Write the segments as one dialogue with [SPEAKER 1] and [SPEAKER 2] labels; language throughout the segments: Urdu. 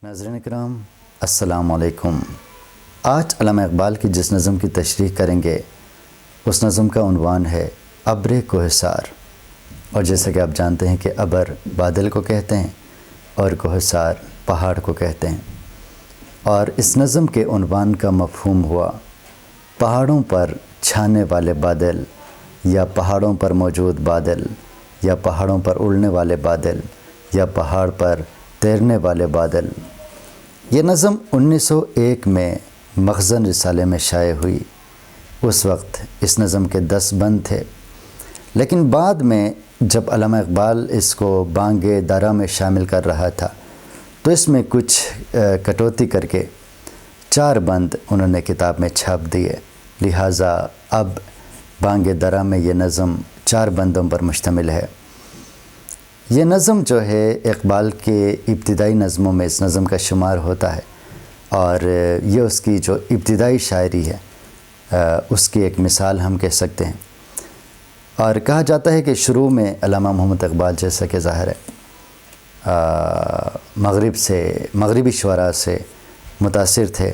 [SPEAKER 1] ناظرین کرام السلام علیکم۔ آج علامہ اقبال کی جس نظم کی تشریح کریں گے اس نظم کا عنوان ہے ابر کوہسار، اور جیسا کہ آپ جانتے ہیں کہ ابر بادل کو کہتے ہیں اور کوہسار پہاڑ کو کہتے ہیں، اور اس نظم کے عنوان کا مفہوم ہوا پہاڑوں پر چھانے والے بادل، یا پہاڑوں پر موجود بادل، یا پہاڑوں پر اڑنے والے بادل، یا پہاڑ پر تیرنے والے بادل۔ یہ نظم 1901 میں مخزن رسالے میں شائع ہوئی۔ اس وقت اس نظم کے 10 بند تھے، لیکن بعد میں جب علامہ اقبال اس کو بانگ درا میں شامل کر رہا تھا تو اس میں کچھ کٹوتی کر کے 4 بند انہوں نے کتاب میں چھاپ دیے، لہٰذا اب بانگ درا میں یہ نظم 4 بندوں پر مشتمل ہے۔ یہ نظم جو ہے اقبال کے ابتدائی نظموں میں اس نظم کا شمار ہوتا ہے، اور یہ اس کی جو ابتدائی شاعری ہے اس کی ایک مثال ہم کہہ سکتے ہیں۔ اور کہا جاتا ہے کہ شروع میں علامہ محمد اقبال جیسا کہ ظاہر ہے مغربی شعراء سے متاثر تھے،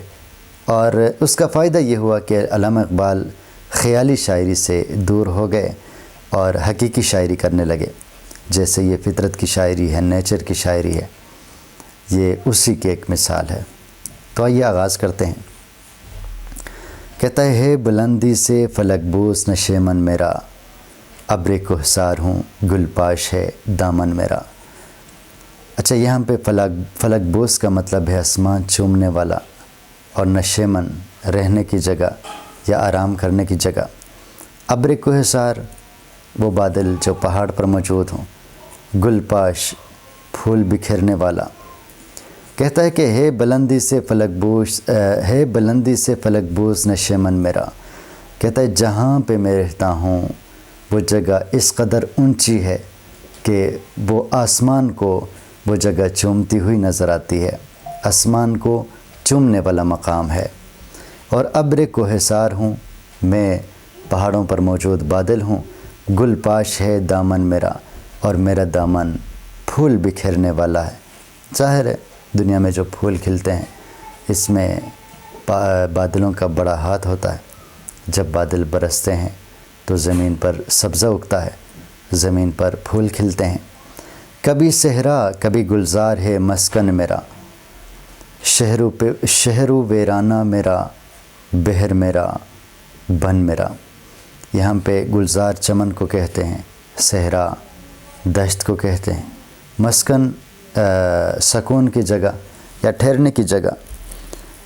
[SPEAKER 1] اور اس کا فائدہ یہ ہوا کہ علامہ اقبال خیالی شاعری سے دور ہو گئے اور حقیقی شاعری کرنے لگے، جیسے یہ فطرت کی شاعری ہے، نیچر کی شاعری ہے، یہ اسی کی ایک مثال ہے۔ تو آئیے آغاز کرتے ہیں۔ کہتا ہے بلندی سے فلک بوس نشیمن میرا، ابر کوہسار ہوں گل پاش ہے دامن میرا۔ اچھا، یہاں پہ فلک بوس کا مطلب ہے آسمان چومنے والا، اور نشیمن رہنے کی جگہ یا آرام کرنے کی جگہ۔ ابر کوہسار وہ بادل جو پہاڑ پر موجود ہوں، گل پاش پھول بکھیرنے والا۔ کہتا ہے کہ ہے بلندی سے فلک بوس نشیمن میرا۔ کہتا ہے جہاں پہ میں رہتا ہوں وہ جگہ اس قدر اونچی ہے کہ وہ آسمان کو وہ جگہ چومتی ہوئی نظر آتی ہے، آسمان کو چومنے والا مقام ہے۔ اور ابر کوہسار ہوں، میں پہاڑوں پر موجود بادل ہوں، گل پاش ہے دامن میرا، اور میرا دامن پھول بکھیرنے والا ہے۔ ظاہر ہے دنیا میں جو پھول کھلتے ہیں اس میں بادلوں کا بڑا ہاتھ ہوتا ہے۔ جب بادل برستے ہیں تو زمین پر سبزہ اگتا ہے، زمین پر پھول کھلتے ہیں۔ کبھی صحرا کبھی گلزار ہے مسکن میرا، شہر و ویرانہ میرا، بہر میرا، بن میرا۔ یہاں پہ گلزار چمن کو کہتے ہیں، صحرا دشت کو کہتے ہیں، مسکن سکون کی جگہ یا ٹھہرنے کی جگہ،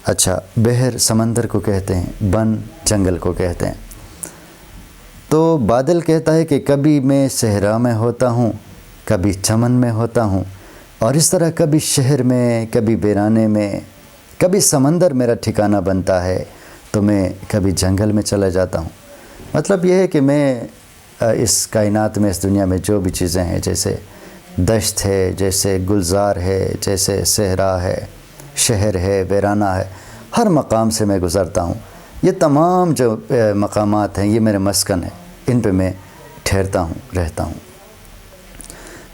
[SPEAKER 1] اچھا بحر سمندر کو کہتے ہیں، بن جنگل کو کہتے ہیں۔ تو بادل کہتا ہے کہ کبھی میں صحرا میں ہوتا ہوں، کبھی چمن میں ہوتا ہوں، اور اس طرح کبھی شہر میں، کبھی ویرانے میں، کبھی سمندر میرا ٹھکانہ بنتا ہے، تو میں کبھی جنگل میں چلا جاتا ہوں۔ مطلب یہ ہے کہ میں اس کائنات میں، اس دنیا میں جو بھی چیزیں ہیں، جیسے دشت ہے، جیسے گلزار ہے، جیسے صحرا ہے، شہر ہے، ویرانہ ہے، ہر مقام سے میں گزرتا ہوں۔ یہ تمام جو مقامات ہیں یہ میرے مسکن ہیں، ان پہ میں ٹھہرتا ہوں، رہتا ہوں۔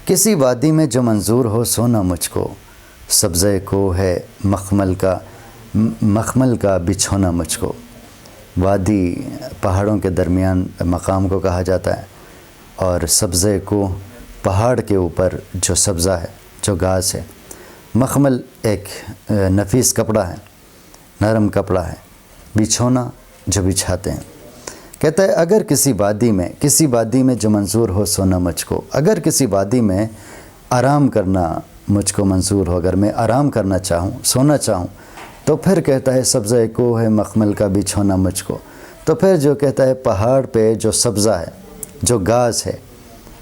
[SPEAKER 1] کسی وادی میں جو منظور ہو سونا مجھ کو، سبزے کو ہے مخمل کا بچھونا مجھ کو۔ وادی پہاڑوں کے درمیان مقام کو کہا جاتا ہے، اور سبزے کو پہاڑ کے اوپر جو سبزہ ہے، جو گھاس ہے۔ مخمل ایک نفیس کپڑا ہے، نرم کپڑا ہے، بچھونا جو بچھاتے ہیں۔ کہتا ہے اگر کسی وادی میں جو منظور ہو سونا مجھ کو، اگر کسی وادی میں آرام کرنا مجھ کو منظور ہو، اگر میں آرام کرنا چاہوں، سونا چاہوں، تو پھر کہتا ہے سبزہ کو ہے مخمل کا بچھونا مجھ کو۔ تو پھر جو کہتا ہے پہاڑ پہ جو سبزہ ہے، جو گھاس ہے،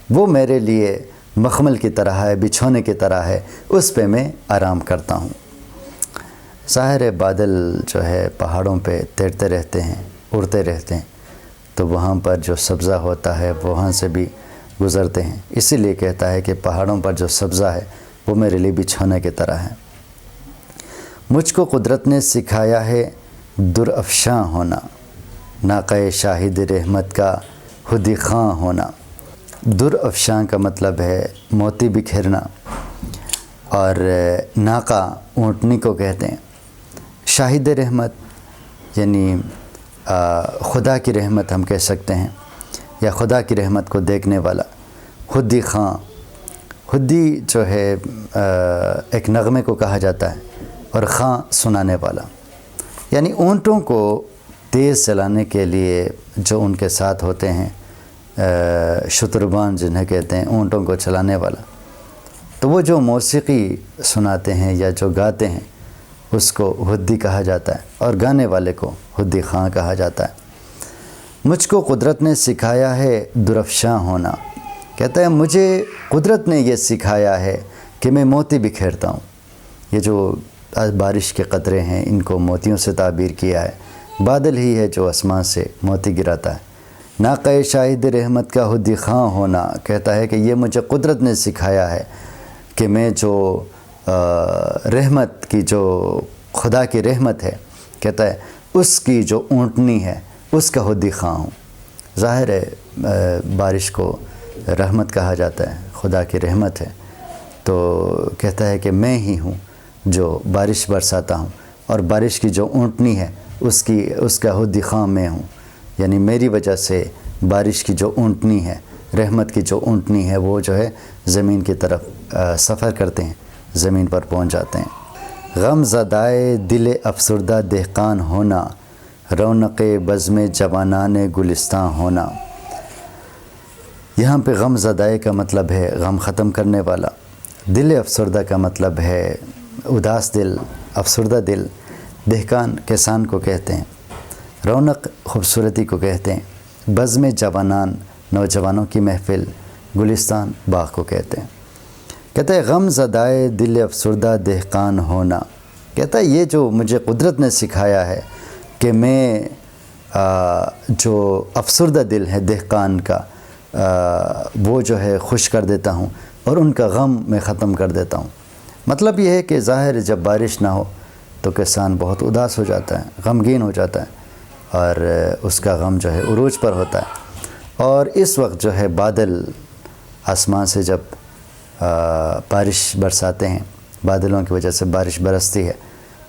[SPEAKER 1] وہ میرے لیے مخمل کی طرح ہے، بچھونے کی طرح ہے، اس پہ میں آرام کرتا ہوں۔ ظاہر ہے بادل جو ہے پہاڑوں پہ تیرتے رہتے ہیں، اڑتے رہتے ہیں، تو وہاں پر جو سبزہ ہوتا ہے وہاں سے بھی گزرتے ہیں، اسی لیے کہتا ہے کہ پہاڑوں پر جو سبزہ ہے وہ میرے لیے بچھونے کی طرح ہے۔ مجھ کو قدرت نے سکھایا ہے درافشاں ہونا، ناقہ شاہد رحمت کا خودی خواں ہونا۔ درافشاں کا مطلب ہے موتی بکھیرنا، اور ناقہ اونٹنی کو کہتے ہیں۔ شاہد رحمت یعنی خدا کی رحمت ہم کہہ سکتے ہیں، یا خدا کی رحمت کو دیکھنے والا۔ حدی خاں، حدی جو ہے ایک نغمے کو کہا جاتا ہے، اور خاں سنانے والا، یعنی اونٹوں کو تیز چلانے کے لیے جو ان کے ساتھ ہوتے ہیں، شتربان جنہیں کہتے ہیں، اونٹوں کو چلانے والا، تو وہ جو موسیقی سناتے ہیں یا جو گاتے ہیں اس کو حدی کہا جاتا ہے، اور گانے والے کو حدی خاں کہا جاتا ہے۔ مجھ کو قدرت نے سکھایا ہے درفشاں ہونا، کہتا ہے مجھے قدرت نے یہ سکھایا ہے کہ میں موتی بکھیرتا ہوں۔ یہ جو بارش کے قطرے ہیں ان کو موتیوں سے تعبیر کیا ہے، بادل ہی ہے جو آسمان سے موتی گراتا ہے۔ ناقہ شاہد رحمت کا حدی خاں ہونا، کہتا ہے کہ یہ مجھے قدرت نے سکھایا ہے کہ میں جو رحمت کی، جو خدا کی رحمت ہے، کہتا ہے اس کی جو اونٹنی ہے اس کا حدی خاں ہوں۔ ظاہر ہے بارش کو رحمت کہا جاتا ہے، خدا کی رحمت ہے، تو کہتا ہے کہ میں ہی ہوں جو بارش برساتا ہوں، اور بارش کی جو اونٹنی ہے اس کا حدی خاں میں ہوں، یعنی میری وجہ سے بارش کی جو اونٹنی ہے، رحمت کی جو اونٹنی ہے، وہ جو ہے زمین کی طرف سفر کرتے ہیں، زمین پر پہنچ جاتے ہیں۔ غم زدائے دل افسردہ دہقان ہونا، رونق بزم جوانان گلستاں ہونا۔ یہاں پہ غم زدائے کا مطلب ہے غم ختم کرنے والا، دل افسردہ کا مطلب ہے اداس دل، افسردہ دل۔ دہقان کسان کو کہتے ہیں، رونق خوبصورتی کو کہتے ہیں، بزم جوانان نوجوانوں کی محفل، گلستان باغ کو کہتے ہیں۔ کہتا ہے غم زدائے دل افسردہ دہقان ہونا، کہتا ہے یہ جو مجھے قدرت نے سکھایا ہے کہ میں جو افسردہ دل ہے دہقان کا، وہ جو ہے خوش کر دیتا ہوں، اور ان کا غم میں ختم کر دیتا ہوں۔ مطلب یہ ہے کہ ظاہر جب بارش نہ ہو تو کسان بہت اداس ہو جاتا ہے، غمگین ہو جاتا ہے، اور اس کا غم جو ہے عروج پر ہوتا ہے۔ اور اس وقت جو ہے بادل آسمان سے جب بارش برساتے ہیں، بادلوں کی وجہ سے بارش برستی ہے،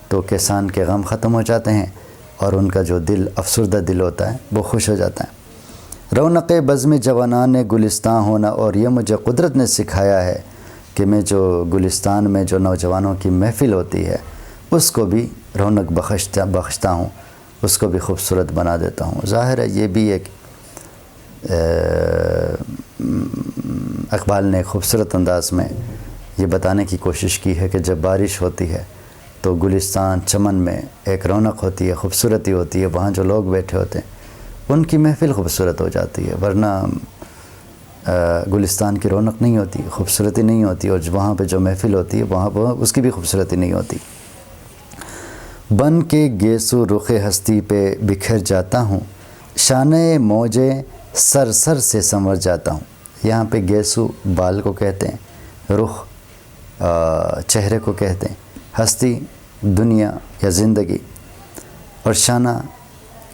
[SPEAKER 1] تو کسان کے غم ختم ہو جاتے ہیں، اور ان کا جو دل افسردہ دل ہوتا ہے وہ خوش ہو جاتا ہے۔ رونق بزم جوانان گلستاں ہونا، اور یہ مجھے قدرت نے سکھایا ہے کہ میں جو گلستان میں جو نوجوانوں کی محفل ہوتی ہے اس کو بھی رونق بخشتا ہوں، اس کو بھی خوبصورت بنا دیتا ہوں۔ ظاہر ہے یہ بھی ایک اقبال نے خوبصورت انداز میں یہ بتانے کی کوشش کی ہے کہ جب بارش ہوتی ہے تو گلستان چمن میں ایک رونق ہوتی ہے، خوبصورتی ہوتی ہے، وہاں جو لوگ بیٹھے ہوتے ہیں ان کی محفل خوبصورت ہو جاتی ہے، ورنہ گلستان کی رونق نہیں ہوتی، خوبصورتی نہیں ہوتی، اور وہاں پہ جو محفل ہوتی ہے وہاں اس کی بھی خوبصورتی نہیں ہوتی۔ بن کے گیسو رخ ہستی پہ بکھر جاتا ہوں، شانہ موجے سر سر سے سنور جاتا ہوں۔ یہاں پہ گیسو بال کو کہتے ہیں، رخ چہرے کو کہتے ہیں، ہستی دنیا یا زندگی، اور شانہ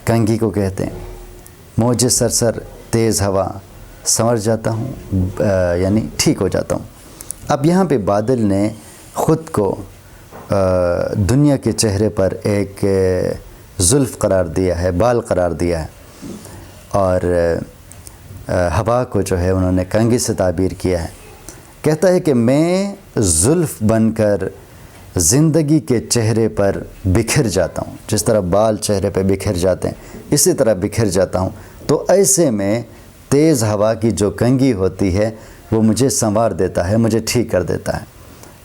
[SPEAKER 1] کنگھی کو کہتے ہیں۔ موجے سر سر تیز ہوا، سنور جاتا ہوں یعنی ٹھیک ہو جاتا ہوں۔ اب یہاں پہ بادل نے خود کو دنیا کے چہرے پر ایک زلف قرار دیا ہے، بال قرار دیا ہے، اور ہوا کو جو ہے انہوں نے کنگھی سے تعبیر کیا ہے۔ کہتا ہے کہ میں زلف بن کر زندگی کے چہرے پر بکھر جاتا ہوں، جس طرح بال چہرے پہ بکھر جاتے ہیں اسی طرح بکھر جاتا ہوں، تو ایسے میں تیز ہوا کی جو کنگھی ہوتی ہے وہ مجھے سنوار دیتا ہے، مجھے ٹھیک کر دیتا ہے۔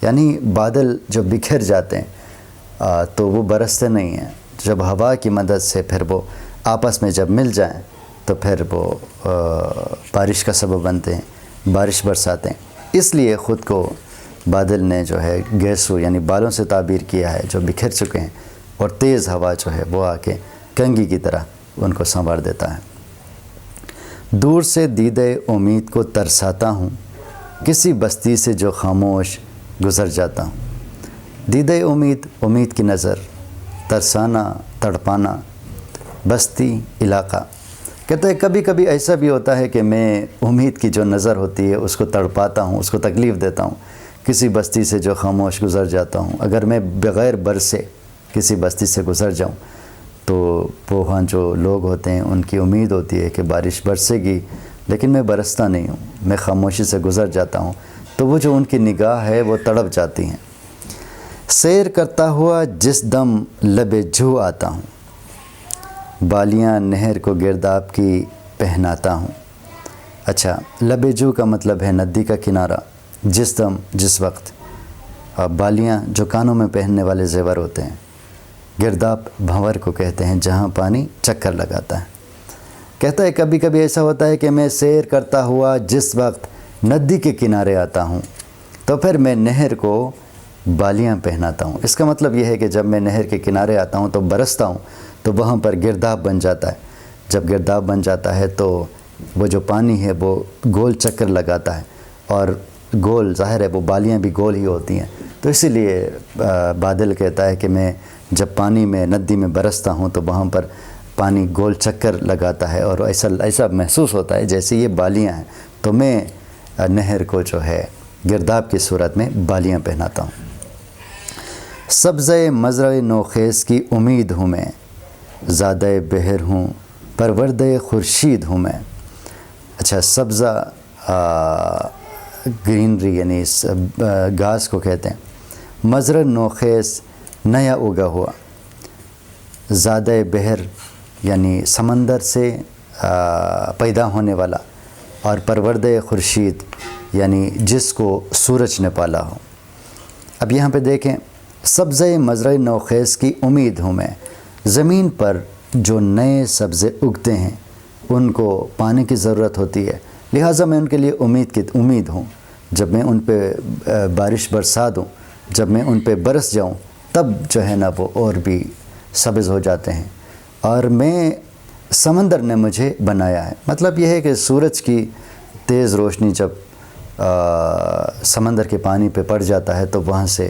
[SPEAKER 1] یعنی بادل جو بکھر جاتے ہیں تو وہ برستے نہیں ہیں، جب ہوا کی مدد سے پھر وہ آپس میں جب مل جائیں تو پھر وہ بارش کا سبب بنتے ہیں، بارش برساتے ہیں۔ اس لیے خود کو بادل نے جو ہے گیسو یعنی بالوں سے تعبیر کیا ہے جو بکھر چکے ہیں، اور تیز ہوا جو ہے وہ آ کے کنگھی کی طرح ان کو سنوار دیتا ہے۔ دور سے دیدے امید کو ترساتا ہوں، کسی بستی سے جو خاموش گزر جاتا ہوں۔ دیدے امید، امید کی نظر، ترسانا تڑپانا، بستی علاقہ۔ کہتا ہے کبھی کبھی ایسا بھی ہوتا ہے کہ میں امید کی جو نظر ہوتی ہے اس کو تڑپاتا ہوں، اس کو تکلیف دیتا ہوں، کسی بستی سے جو خاموش گزر جاتا ہوں، اگر میں بغیر برسے کسی بستی سے گزر جاؤں تو وہاں جو لوگ ہوتے ہیں ان کی امید ہوتی ہے کہ بارش برسے گی، لیکن میں برستا نہیں ہوں، میں خاموشی سے گزر جاتا ہوں، تو وہ جو ان کی نگاہ ہے وہ تڑپ جاتی ہیں۔ سیر کرتا ہوا جس دم لب جو آتا ہوں، بالیاں نہر کو گرداب کی پہناتا ہوں۔ اچھا، لب جو کا مطلب ہے ندی کا کنارہ، جس دم جس وقت، بالیاں جو کانوں میں پہننے والے زیور ہوتے ہیں، گرداب بھنور کو کہتے ہیں جہاں پانی چکر لگاتا ہے۔ کہتا ہے کبھی کبھی ایسا ہوتا ہے کہ میں سیر کرتا ہوا جس وقت ندی کے کنارے آتا ہوں تو پھر میں نہر کو بالیاں پہناتا ہوں۔ اس کا مطلب یہ ہے کہ جب میں نہر کے کنارے آتا ہوں تو برستا ہوں تو وہاں پر گرداب بن جاتا ہے۔ جب گرداب بن جاتا ہے تو وہ جو پانی ہے وہ گول چکر لگاتا ہے، اور گول ظاہر ہے وہ بالیاں بھی گول ہی ہوتی ہیں، تو اسی لیے بادل کہتا ہے کہ میں جب پانی میں ندی میں برستا ہوں تو وہاں پر پانی گول چکر لگاتا ہے، اور ایسا محسوس ہوتا ہے جیسے یہ بالیاں ہیں، تو میں نہر کو جو ہے گرداب کی صورت میں بالیاں پہناتا ہوں۔ سبزۂ مزرع نوخیز کی امید ہوں میں، زادہ بہر ہوں پروردہ خورشید ہوں میں۔ اچھا، سبزہ گرینری یعنی گھاس کو کہتے ہیں، مزرع نوخیز نیا اگا ہوا، زادہ بحر یعنی سمندر سے پیدا ہونے والا، اور پروردہ خورشید یعنی جس کو سورج نے پالا ہو۔ اب یہاں پہ دیکھیں، سبزۂ مزرع نوخیز کی امید ہوں میں، زمین پر جو نئے سبزے اگتے ہیں ان کو پانی کی ضرورت ہوتی ہے، لہٰذا میں ان کے لیے امید ہوں۔ جب میں ان پہ بارش برسا دوں، جب میں ان پہ برس جاؤں، تب جو ہے نا وہ اور بھی سبز ہو جاتے ہیں، اور میں سمندر نے مجھے بنایا ہے۔ مطلب یہ ہے کہ سورج کی تیز روشنی جب سمندر کے پانی پہ پڑ جاتا ہے تو وہاں سے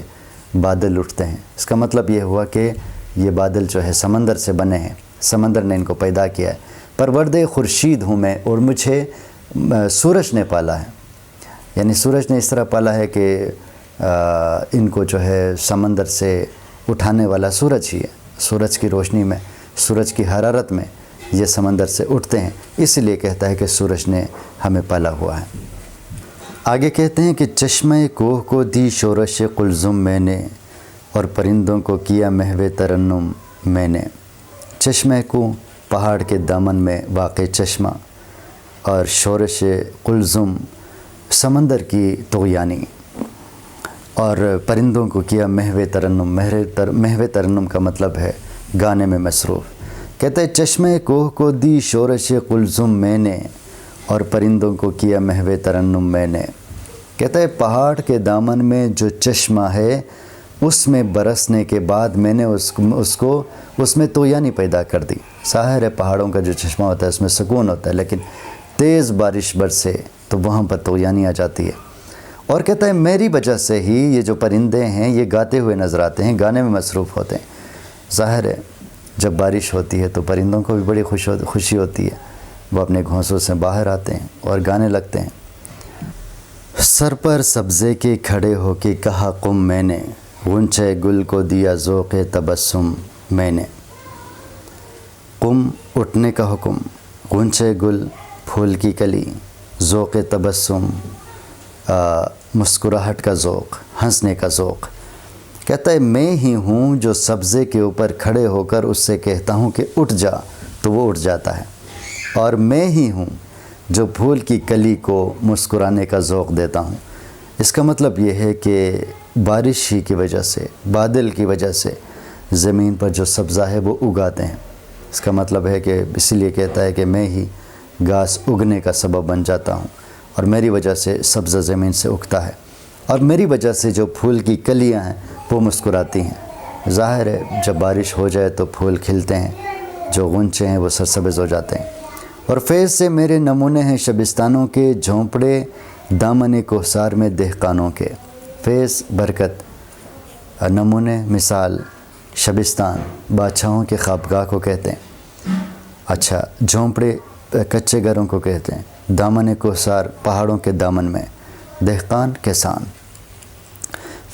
[SPEAKER 1] بادل اٹھتے ہیں۔ اس کا مطلب یہ ہوا کہ یہ بادل جو ہے سمندر سے بنے ہیں، سمندر نے ان کو پیدا کیا ہے۔ پروردہ خورشید ہوں میں، اور مجھے سورج نے پالا ہے، یعنی سورج نے اس طرح پالا ہے کہ ان کو جو ہے سمندر سے اٹھانے والا سورج ہی ہے۔ سورج کی روشنی میں، سورج کی حرارت میں یہ سمندر سے اٹھتے ہیں، اس لیے کہتا ہے کہ سورج نے ہمیں پالا ہوا ہے۔ آگے کہتے ہیں کہ چشمہ کوہ کو دی شورش قلزم میں نے، اور پرندوں کو کیا محو ترنم میں نے۔ چشمہ کوہ پہاڑ کے دامن میں واقع چشمہ، اور شورش قلزم سمندر کی طغیانی، اور پرندوں کو کیا محو ترنم۔ محو ترنم کا مطلب ہے گانے میں مصروف۔ کہتے ہیں چشمہ کوہ کو دی شورش قلزم میں نے، اور پرندوں کو کیا محو ترنم میں نے۔ کہتا ہے پہاڑ کے دامن میں جو چشمہ ہے اس میں برسنے کے بعد میں نے اس میں طغیانی پیدا کر دی۔ ظاہر ہے پہاڑوں کا جو چشمہ ہوتا ہے اس میں سکون ہوتا ہے، لیکن تیز بارش برسے تو وہاں پر طغیانی آ جاتی ہے۔ اور کہتا ہے میری وجہ سے ہی یہ جو پرندے ہیں یہ گاتے ہوئے نظر آتے ہیں، گانے میں مصروف ہوتے ہیں۔ ظاہر ہے جب بارش ہوتی ہے تو پرندوں کو بھی بڑی خوشی ہوتی ہے، وہ اپنے گھونسوں سے باہر آتے ہیں اور گانے لگتے ہیں۔ سر پر سبزے کے کھڑے ہو کے کہا قم میں نے، غنچہ گل کو دیا ذوق تبسم میں نے۔ قم اٹھنے کا حکم، غنچہ گل پھول کی کلی، ذوق تبسم مسکراہٹ کا ذوق، ہنسنے کا ذوق۔ کہتا ہے میں ہی ہوں جو سبزے کے اوپر کھڑے ہو کر اس سے کہتا ہوں کہ اٹھ جا تو وہ اٹھ جاتا ہے، اور میں ہی ہوں جو پھول کی کلی کو مسکرانے کا ذوق دیتا ہوں۔ اس کا مطلب یہ ہے کہ بارش ہی کی وجہ سے، بادل کی وجہ سے زمین پر جو سبزہ ہے وہ اگاتے ہیں۔ اس کا مطلب ہے کہ اسی لیے کہتا ہے کہ میں ہی گھاس اگنے کا سبب بن جاتا ہوں، اور میری وجہ سے سبزہ زمین سے اگتا ہے، اور میری وجہ سے جو پھول کی کلیاں ہیں وہ مسکراتی ہیں۔ ظاہر ہے جب بارش ہو جائے تو پھول کھلتے ہیں، جو غنچے ہیں وہ سرسبز ہو جاتے ہیں۔ اور فیض سے میرے نمونے ہیں شبستانوں کے، جھونپڑے دامن کوہسار میں دہقانوں کے۔ فیض برکت، نمونے مثال، شبستان بادشاہوں کے خوابگاہ کو کہتے ہیں۔ اچھا، جھونپڑے کچے گھروں کو کہتے ہیں، دامن کوہسار پہاڑوں کے دامن میں، دہقان کسان۔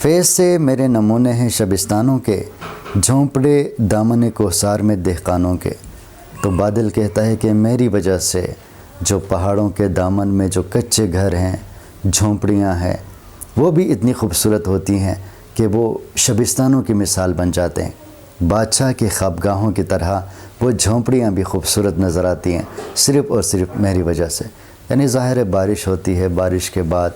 [SPEAKER 1] فیض سے میرے نمونے ہیں شبستانوں کے، جھونپڑے دامن کوثار میں دہقانوں کے۔ تو بادل کہتا ہے کہ میری وجہ سے جو پہاڑوں کے دامن میں جو کچے گھر ہیں، جھونپڑیاں ہیں، وہ بھی اتنی خوبصورت ہوتی ہیں کہ وہ شبستانوں کی مثال بن جاتے ہیں۔ بادشاہ کی خوابگاہوں کی طرح وہ جھونپڑیاں بھی خوبصورت نظر آتی ہیں، صرف اور صرف میری وجہ سے۔ یعنی ظاہر ہے بارش ہوتی ہے، بارش کے بعد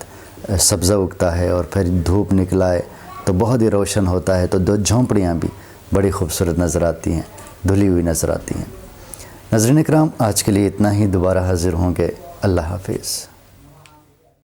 [SPEAKER 1] سبزہ اگتا ہے اور پھر دھوپ نکلائے تو بہت ہی روشن ہوتا ہے، تو دو جھونپڑیاں بھی بڑی خوبصورت نظر آتی ہیں، دھلی ہوئی نظر آتی ہیں۔ ناظرین اکرام، آج کے لیے اتنا ہی، دوبارہ حاضر ہوں گے۔ اللہ حافظ۔